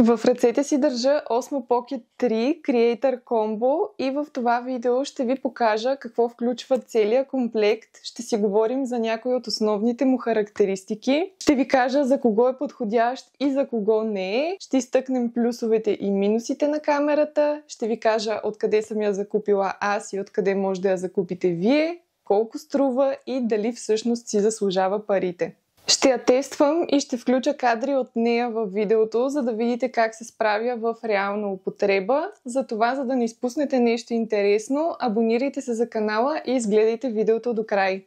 В ръцете си държа Osmo Pocket 3 Creator Combo и в това видео ще ви покажа какво включва целият комплект. Ще си говорим за някои от основните му характеристики. Ще ви кажа за кого е подходящ и за кого не е. Ще изтъкнем плюсовете и минусите на камерата. Ще ви кажа откъде съм я закупила аз и откъде може да я закупите вие, колко струва и дали всъщност си заслужава парите. Ще я тествам и ще включа кадри от нея в видеото, за да видите как се справя в реална употреба. Затова, за да не изпуснете нещо интересно, абонирайте се за канала и изгледайте видеото до край.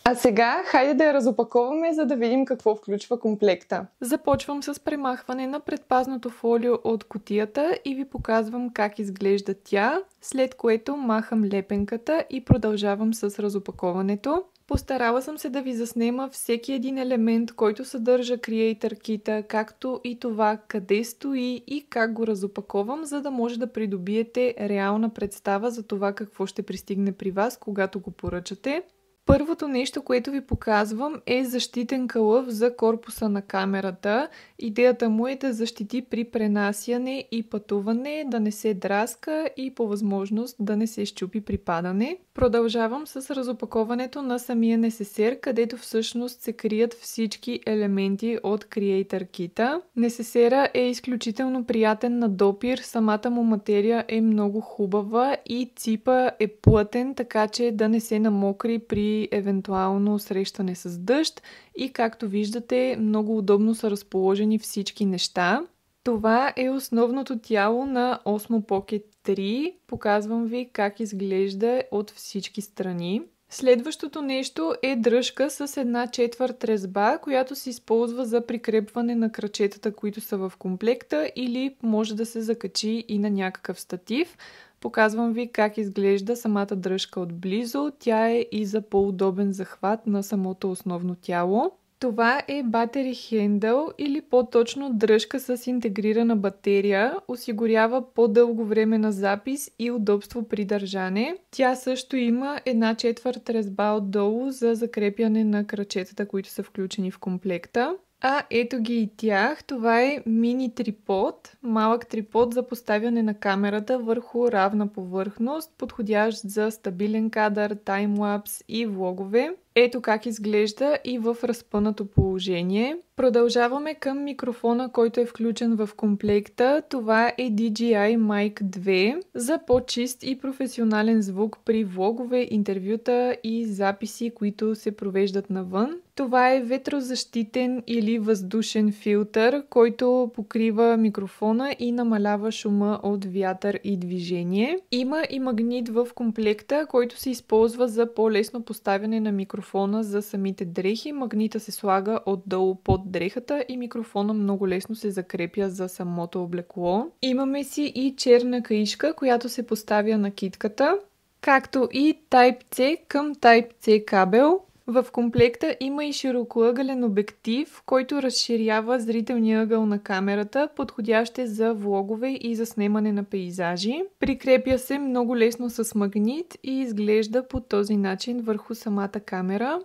А сега, хайде да я разопаковаме, за да видим какво включва комплекта. Започвам с премахване на предпазното фолио от кутията и ви показвам как изглежда тя, след което махам лепенката и продължавам с разопаковането. Постарала съм се да ви заснема всеки един елемент, който съдържа Creator Kit, както и това къде стои и как го разопаковам, за да може да придобиете реална представа за това какво ще пристигне при вас, когато го поръчате. Първото нещо, което ви показвам, е защитен кълъв за корпуса на камерата. Идеята му е да защити при пренасяне и пътуване, да не се драска и по възможност да не се счупи при падане. Продължавам с разопаковането на самия несесер, където всъщност се крият всички елементи от Creator Kit. Несесера е изключително приятен на допир, самата му материя е много хубава и ципа е плътен, така че да не се намокри при евентуално срещане с дъжд и както виждате много удобно са разположени всички неща. Това е основното тяло на Osmo Pocket 3. Показвам ви как изглежда от всички страни. Следващото нещо е дръжка с 1/4 резба, която се използва за прикрепване на крачетата, които са в комплекта, или може да се закачи и на някакъв статив. Показвам ви как изглежда самата дръжка отблизо. Тя е и за по-удобен захват на самото основно тяло. Това е Battery Handle или по-точно дръжка с интегрирана батерия. Осигурява по-дълго време на запис и удобство при държане. Тя също има 1/4 резба отдолу за закрепяне на крачетата, които са включени в комплекта. А ето ги и тях. Това е мини трипод, малък трипод за поставяне на камерата върху равна повърхност, подходящ за стабилен кадър, таймлапс и влогове. Ето как изглежда и в разпънато положение. Продължаваме към микрофона, който е включен в комплекта. Това е DJI Mic 2 за по-чист и професионален звук при влогове, интервюта и записи, които се провеждат навън. Това е ветрозащитен или въздушен филтър, който покрива микрофона и намалява шума от вятър и движение. Има и магнит в комплекта, който се използва за по-лесно поставяне на микрофона за самите дрехи. Магнита се слага отдолу под дрехата и микрофона много лесно се закрепя за самото облекло. Имаме си и черна каишка, която се поставя на китката, както и Type-C към Type-C кабел. В комплекта има и широкоъгълен обектив, който разширява зрителния ъгъл на камерата, подходящ е за влогове и за снемане на пейзажи. Прикрепя се много лесно с магнит и изглежда по този начин върху самата камера.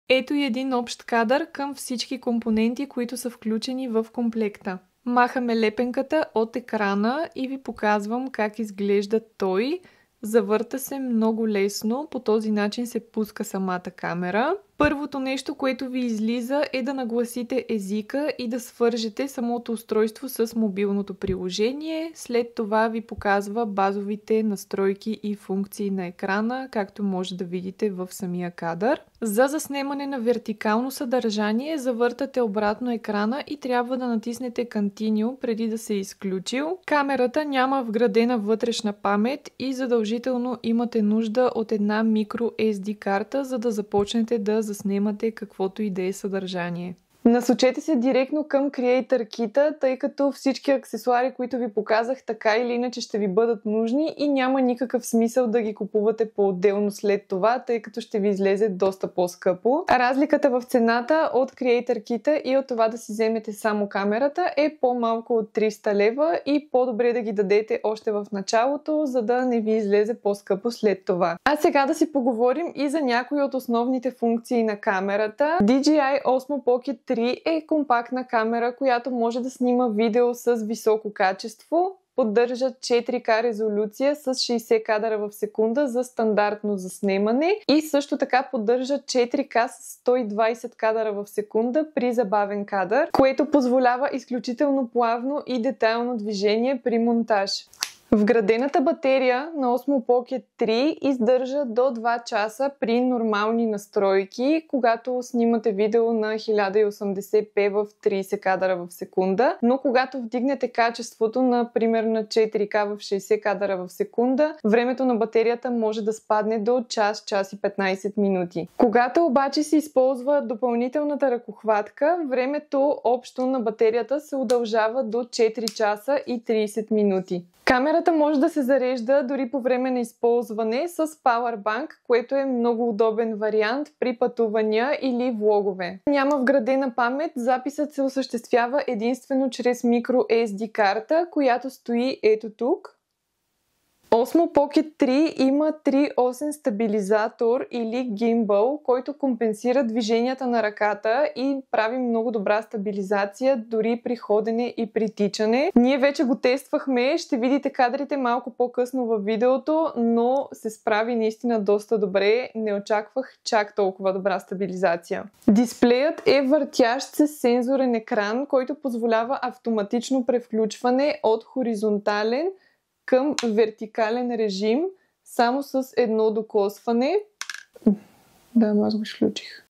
Ето и един общ кадър към всички компоненти, които са включени в комплекта. Махаме лепенката от екрана и ви показвам как изглежда той. Завърта се много лесно, по този начин се пуска самата камера. Първото нещо, което ви излиза, е да нагласите езика и да свържете самото устройство с мобилното приложение. След това ви показва базовите настройки и функции на екрана, както може да видите в самия кадър. За заснемане на вертикално съдържание завъртате обратно екрана и трябва да натиснете Continue преди да се е изключил. Камерата няма вградена вътрешна памет и задължително имате нужда от една micro SD карта, за да започнете да заснемате каквото и да е съдържание. Насочете се директно към Creator Kit, тъй като всички аксесуари, които ви показах, така или иначе ще ви бъдат нужни и няма никакъв смисъл да ги купувате по-отделно след това, тъй като ще ви излезе доста по-скъпо. Разликата в цената от Creator Kit и от това да си вземете само камерата е по-малко от 300 лева и по-добре да ги дадете още в началото, за да не ви излезе по-скъпо след това. А сега да си поговорим и за някои от основните функции на камерата. DJI Osmo Pocket 3 е компактна камера, която може да снима видео с високо качество. Поддържа 4К резолюция с 60 кадъра в секунда за стандартно заснемане и също така поддържа 4К с 120 кадъра в секунда при забавен кадър, което позволява изключително плавно и детайлно движение при монтаж. Вградената батерия на Osmo Pocket 3 издържа до 2 часа при нормални настройки, когато снимате видео на 1080p в 30 кадъра в секунда, но когато вдигнете качеството, например на 4K в 60 кадъра в секунда, времето на батерията може да спадне до час и 15 минути. Когато обаче се използва допълнителната ръкохватка, времето общо на батерията се удължава до 4 часа и 30 минути. Камерата може да се зарежда дори по време на използване с Powerbank, което е много удобен вариант при пътувания или влогове. Няма вградена памет, записът се осъществява единствено чрез microSD карта, която стои ето тук. Osmo Pocket 3 има 3.8 стабилизатор или гимбъл, който компенсира движенията на ръката и прави много добра стабилизация дори при ходене и при тичане. Ние вече го тествахме, ще видите кадрите малко по-късно във видеото, но се справи наистина доста добре. Не очаквах чак толкова добра стабилизация. Дисплеят е въртящ се сензорен екран, който позволява автоматично превключване от хоризонтален към вертикален режим, само с едно докосване. Да, аз го изключих.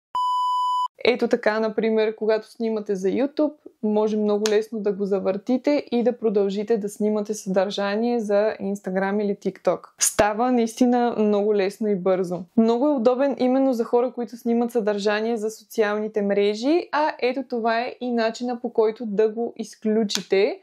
Ето така, например, когато снимате за YouTube, може много лесно да го завъртите и да продължите да снимате съдържание за Instagram или TikTok. Става наистина много лесно и бързо. Много е удобен именно за хора, които снимат съдържание за социалните мрежи, а ето това е и начина, по който да го изключите.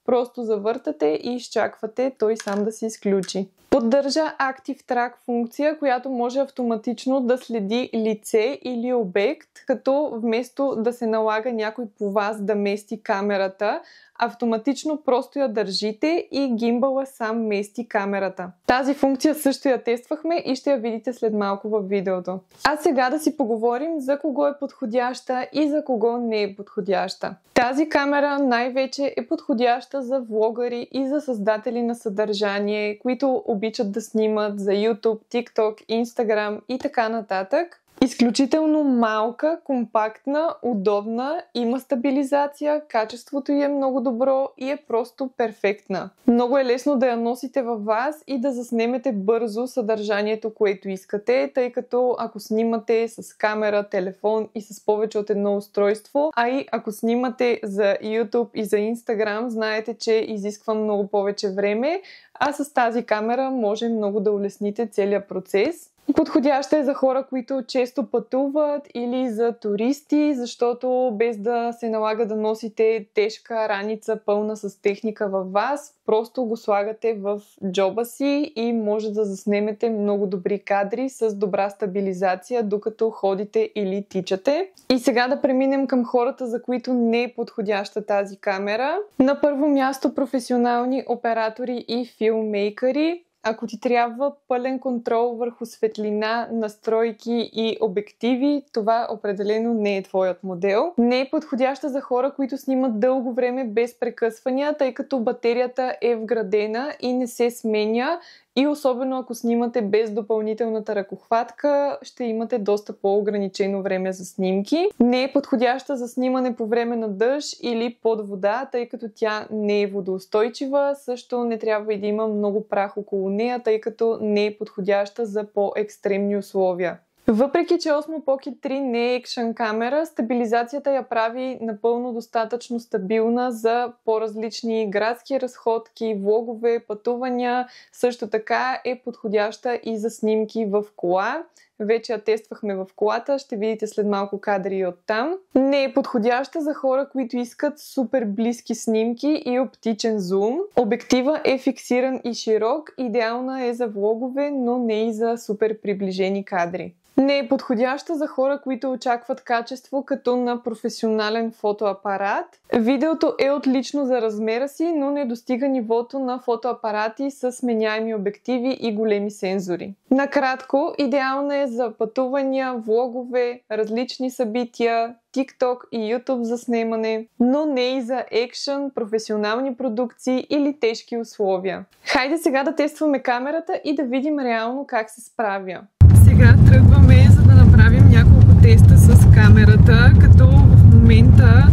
Просто завъртате и изчаквате той сам да се изключи. Поддържа Active Track функция, която може автоматично да следи лице или обект, като вместо да се налага някой по вас да мести камерата, автоматично просто я държите и гимбъла сам мести камерата. Тази функция също я тествахме и ще я видите след малко във видеото. А сега да си поговорим за кого е подходяща и за кого не е подходяща. Тази камера най-вече е подходяща за влогари и за създатели на съдържание, които обичат да снимат за YouTube, TikTok, Instagram и така нататък. Изключително малка, компактна, удобна, има стабилизация, качеството й е много добро и е просто перфектна. Много е лесно да я носите във вас и да заснемете бързо съдържанието, което искате, тъй като ако снимате с камера, телефон и с повече от едно устройство, а и ако снимате за YouTube и за Instagram, знаете, че изисква много повече време, а с тази камера може много да улесните целият процес. Подходяща е за хора, които често пътуват или за туристи, защото без да се налага да носите тежка раница пълна с техника във вас, просто го слагате в джоба си и може да заснемете много добри кадри с добра стабилизация, докато ходите или тичате. И сега да преминем към хората, за които не е подходяща тази камера. На първо място професионални оператори и филммейкъри. Ако ти трябва пълен контрол върху светлина, настройки и обективи, това определено не е твоят модел. Не е подходяща за хора, които снимат дълго време без прекъсвания, тъй като батерията е вградена и не се сменя. И особено ако снимате без допълнителната ръкохватка, ще имате доста по-ограничено време за снимки. Не е подходяща за снимане по време на дъжд или под вода, тъй като тя не е водоустойчива. Също не трябва и да има много прах около нея, тъй като не е подходяща за по-екстремни условия. Въпреки че Osmo Pocket 3 не е екшън камера, стабилизацията я прави напълно достатъчно стабилна за по-различни градски разходки, влогове, пътувания. Също така е подходяща и за снимки в кола. Вече я тествахме в колата, ще видите след малко кадри оттам. Не е подходяща за хора, които искат супер близки снимки и оптичен зум. Обектива е фиксиран и широк, идеална е за влогове, но не и за супер приближени кадри. Не е подходяща за хора, които очакват качество като на професионален фотоапарат. Видеото е отлично за размера си, но не достига нивото на фотоапарати с сменяеми обективи и големи сензори. Накратко, идеална е за пътувания, влогове, различни събития, TikTok и YouTube за снимане, но не и за екшън, професионални продукции или тежки условия. Хайде сега да тестваме камерата и да видим реално как се справя. Сега тръгваме, за да направим няколко теста с камерата, като в момента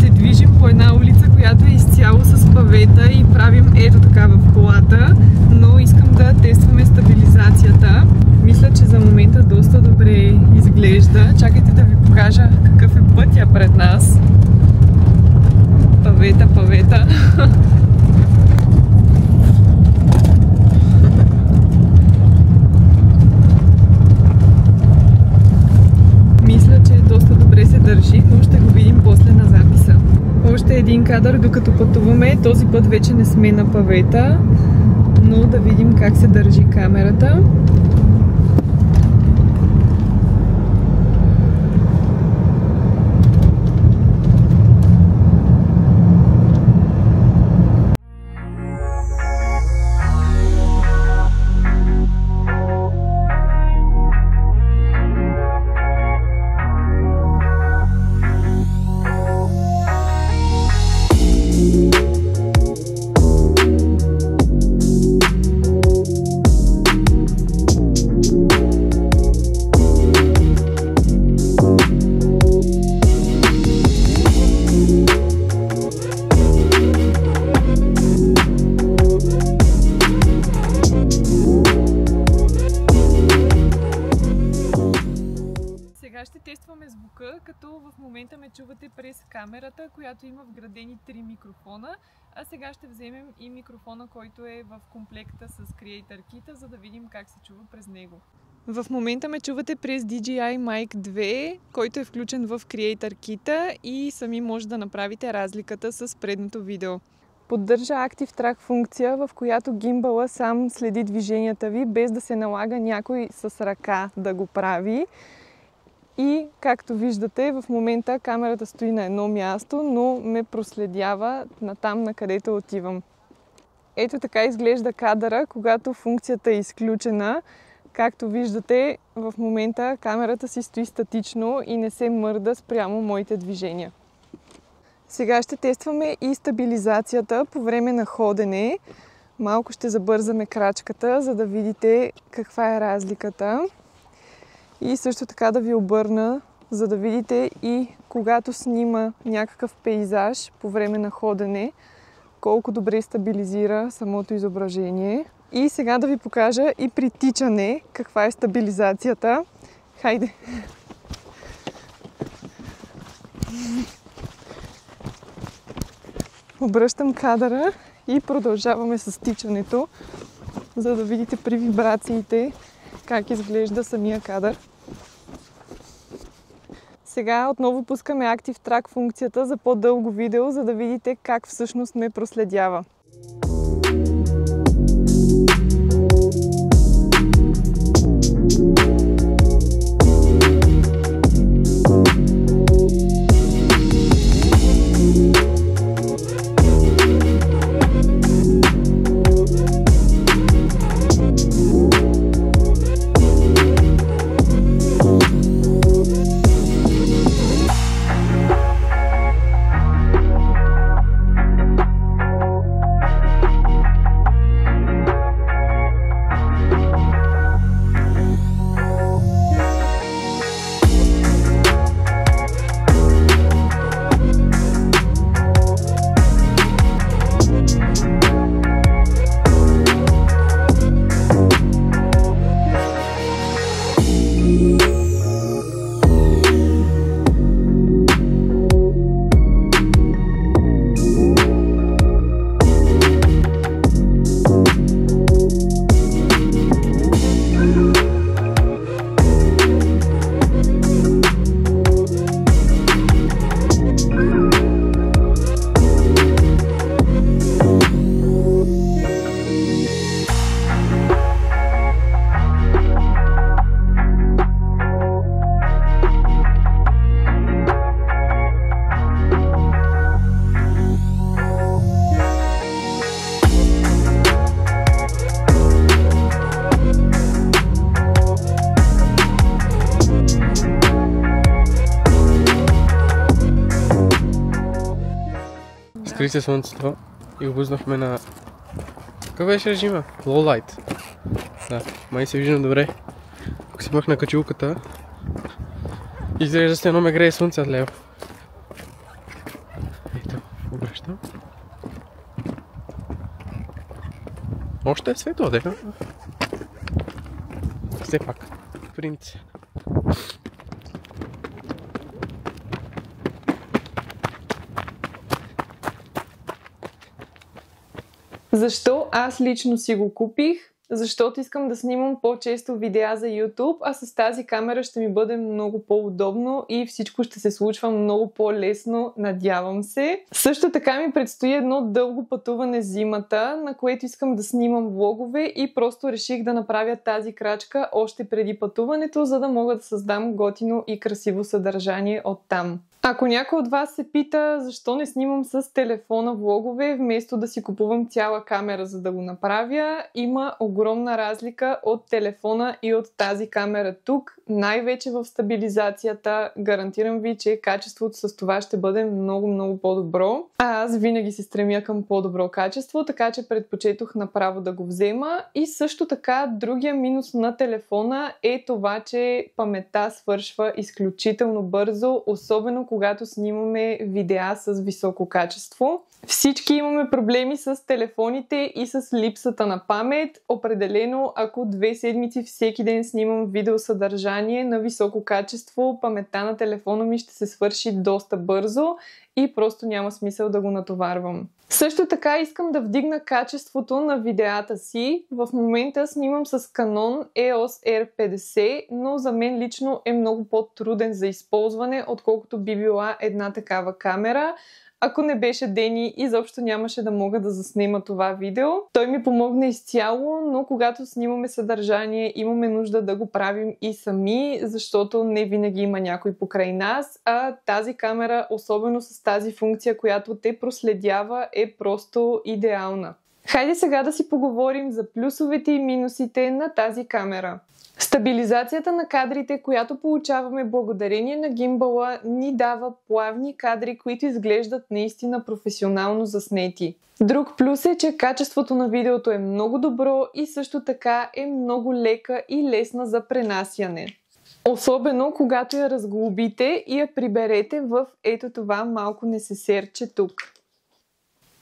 се движим по една улица, която е изцяло с павета и правим ето така в колата, но искам да тестваме стабилизацията. Мисля, че за момента доста добре изглежда. Чакайте да ви покажа какъв е пътя пред нас. Павета. Държи, но ще го видим после на записа. Още един кадър докато пътуваме. Този път вече не сме на павета, но да видим как се държи камерата. Ще тестваме звука, като в момента ме чувате през камерата, която има вградени 3 микрофона, а сега ще вземем и микрофона, който е в комплекта с Creator Kit, за да видим как се чува през него. В момента ме чувате през DJI Mic 2, който е включен в Creator Kit и сами може да направите разликата с предното видео. Поддържа Active Track функция, в която гимбала сам следи движенията ви, без да се налага някой с ръка да го прави. И, както виждате, в момента камерата стои на едно място, но ме проследява натам, на където отивам. Ето така изглежда кадъра, когато функцията е изключена. Както виждате, в момента камерата си стои статично и не се мърда спрямо моите движения. Сега ще тестваме и стабилизацията по време на ходене. Малко ще забързаме крачката, за да видите каква е разликата. И също така да ви обърна, за да видите и когато снима някакъв пейзаж по време на ходене, колко добре стабилизира самото изображение. И сега да ви покажа и при тичане каква е стабилизацията. Хайде! Обръщам кадъра и продължаваме с тичането, за да видите при вибрациите как изглежда самия кадър. Сега отново пускаме Active Track функцията за по-дълго видео, за да видите как всъщност ме проследява. Разгори се слънцето и го пуснахме на... Какъв беше режима? Low light. Да, май се виждам добре. Ако си пъх на качулката, изглежда се едно ме грее слънце от лево. Ето, обръщам. Още е светло, дека. Все пак. Принц. Защо аз лично си го купих? Защото искам да снимам по-често видеа за YouTube, а с тази камера ще ми бъде много по-удобно и всичко ще се случва много по-лесно, надявам се. Също така ми предстои едно дълго пътуване зимата, на което искам да снимам влогове и просто реших да направя тази крачка още преди пътуването, за да мога да създам готино и красиво съдържание оттам. Ако някой от вас се пита защо не снимам с телефона влогове, вместо да си купувам цяла камера за да го направя, има огромна разлика от телефона и от тази камера тук, най-вече в стабилизацията. Гарантирам ви, че качеството с това ще бъде много по-добро. А аз винаги се стремя към по-добро качество, така че предпочетох направо да го взема. И също така, другия минус на телефона е това, че паметта свършва изключително бързо, особено когато снимаме видеа с високо качество. Всички имаме проблеми с телефоните и с липсата на памет. Определено, ако 2 седмици всеки ден снимам видеосъдържание на високо качество, паметта на телефона ми ще се свърши доста бързо и просто няма смисъл да го натоварвам. Също така искам да вдигна качеството на видеата си. В момента снимам с Canon EOS R50, но за мен лично е много по-труден за използване, отколкото би била една такава камера. Ако не беше Дени, изобщо нямаше да мога да заснема това видео. Той ми помогна изцяло, но когато снимаме съдържание, имаме нужда да го правим и сами, защото не винаги има някой покрай нас, а тази камера, особено с тази функция, която те проследява, е просто идеална. Хайде сега да си поговорим за плюсовете и минусите на тази камера. Стабилизацията на кадрите, която получаваме благодарение на гимбала, ни дава плавни кадри, които изглеждат наистина професионално заснети. Друг плюс е, че качеството на видеото е много добро и също така е много лека и лесна за пренасяне. Особено когато я разглобите и я приберете в ето това малко несесерче тук.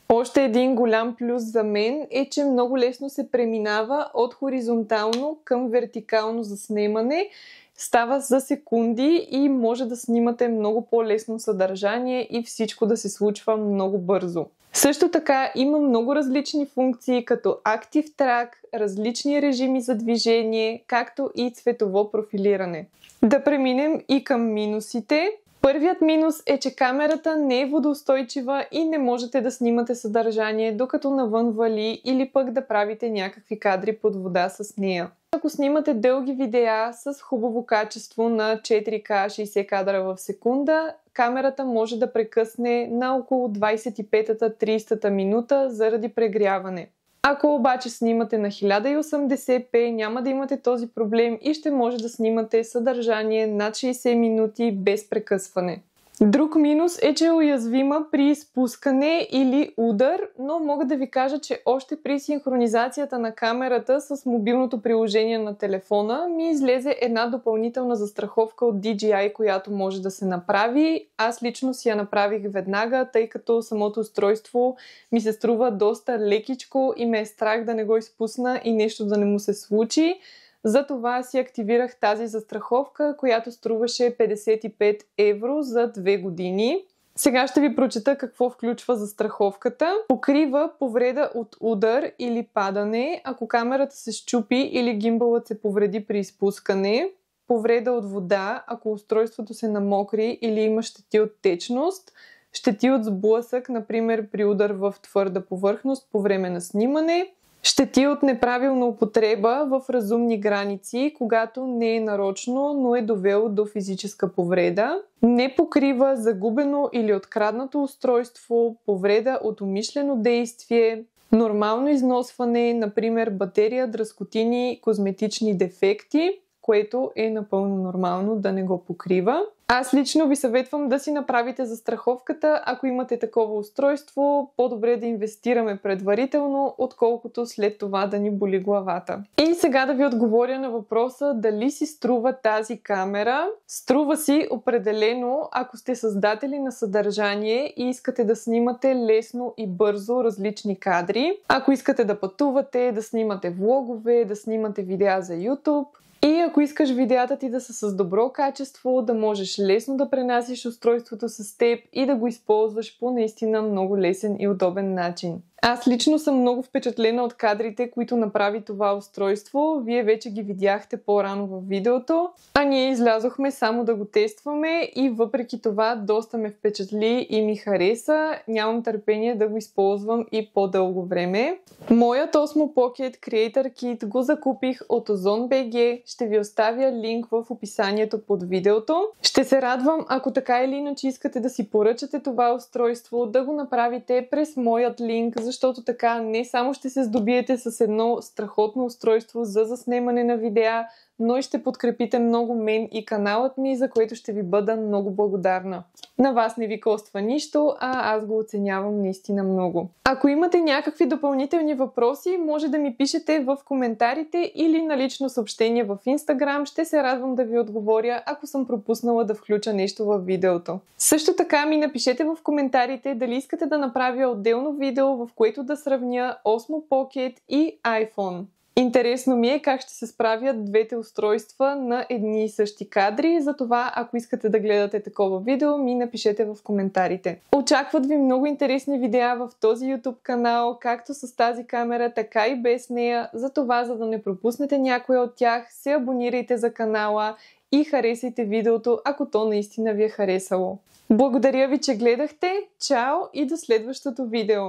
Още един голям плюс за мен е, че много лесно се преминава от хоризонтално към вертикално заснемане. Става за секунди и може да снимате много по-лесно съдържание и всичко да се случва много бързо. Също така има много различни функции, като Active Track, различни режими за движение, както и цветово профилиране. Да преминем и към минусите. Първият минус е, че камерата не е водоустойчива и не можете да снимате съдържание докато навън вали или пък да правите някакви кадри под вода с нея. Ако снимате дълги видеа с хубаво качество на 4K 60 кадра в секунда, камерата може да прекъсне на около 25-30 минута заради прегряване. Ако обаче снимате на 1080p, няма да имате този проблем и ще може да снимате съдържание над 60 минути без прекъсване. Друг минус е, че е уязвима при изпускане или удар, но мога да ви кажа, че още при синхронизацията на камерата с мобилното приложение на телефона ми излезе една допълнителна застраховка от DJI, която може да се направи. Аз лично си я направих веднага, тъй като самото устройство ми се струва доста лекичко и ме е страх да не го изпусна и нещо да не му се случи. Затова си активирах тази застраховка, която струваше 55 евро за 2 години. Сега ще ви прочета какво включва застраховката. Покрива повреда от удар или падане, ако камерата се счупи или гимбалът се повреди при изпускане. Повреда от вода, ако устройството се намокри или има щети от течност. Щети от сблъсък, например при удар в твърда повърхност по време на снимане. Щети от неправилна употреба в разумни граници, когато не е нарочно, но е довело до физическа повреда. Не покрива загубено или откраднато устройство, повреда от умишлено действие, нормално износване, например батерия, дръскотини, козметични дефекти, което е напълно нормално да не го покрива. Аз лично ви съветвам да си направите застраховката, ако имате такова устройство, по-добре да инвестираме предварително, отколкото след това да ни боли главата. И сега да ви отговоря на въпроса дали си струва тази камера. Струва си определено, ако сте създатели на съдържание и искате да снимате лесно и бързо различни кадри. Ако искате да пътувате, да снимате влогове, да снимате видеа за YouTube. И ако искаш видеята ти да са с добро качество, да можеш лесно да пренасиш устройството с теб и да го използваш по наистина много лесен и удобен начин. Аз лично съм много впечатлена от кадрите, които направи това устройство. Вие вече ги видяхте по-рано в видеото, а ние излязохме само да го тестваме и въпреки това доста ме впечатли и ми хареса. Нямам търпение да го използвам и по-дълго време. Моят Osmo Pocket Creator Kit го закупих от Ozon.bg. Ще ви оставя линк в описанието под видеото. Ще се радвам, ако така или иначе искате да си поръчате това устройство, да го направите през моят линк, защото така не само ще се здобиете с едно страхотно устройство за заснемане на видеа, но и ще подкрепите много мен и каналът ми, за което ще ви бъда много благодарна. На вас не ви коства нищо, а аз го оценявам наистина много. Ако имате някакви допълнителни въпроси, може да ми пишете в коментарите или на лично съобщение в Instagram. Ще се радвам да ви отговоря, ако съм пропуснала да включа нещо в видеото. Също така ми напишете в коментарите дали искате да направя отделно видео, в което да сравня Osmo Pocket и iPhone. Интересно ми е как ще се справят двете устройства на едни и същи кадри, затова ако искате да гледате такова видео, ми напишете в коментарите. Очакват ви много интересни видеа в този YouTube канал, както с тази камера, така и без нея, затова за да не пропуснете някоя от тях, се абонирайте за канала и харесайте видеото, ако то наистина ви е харесало. Благодаря ви, че гледахте, чао и до следващото видео!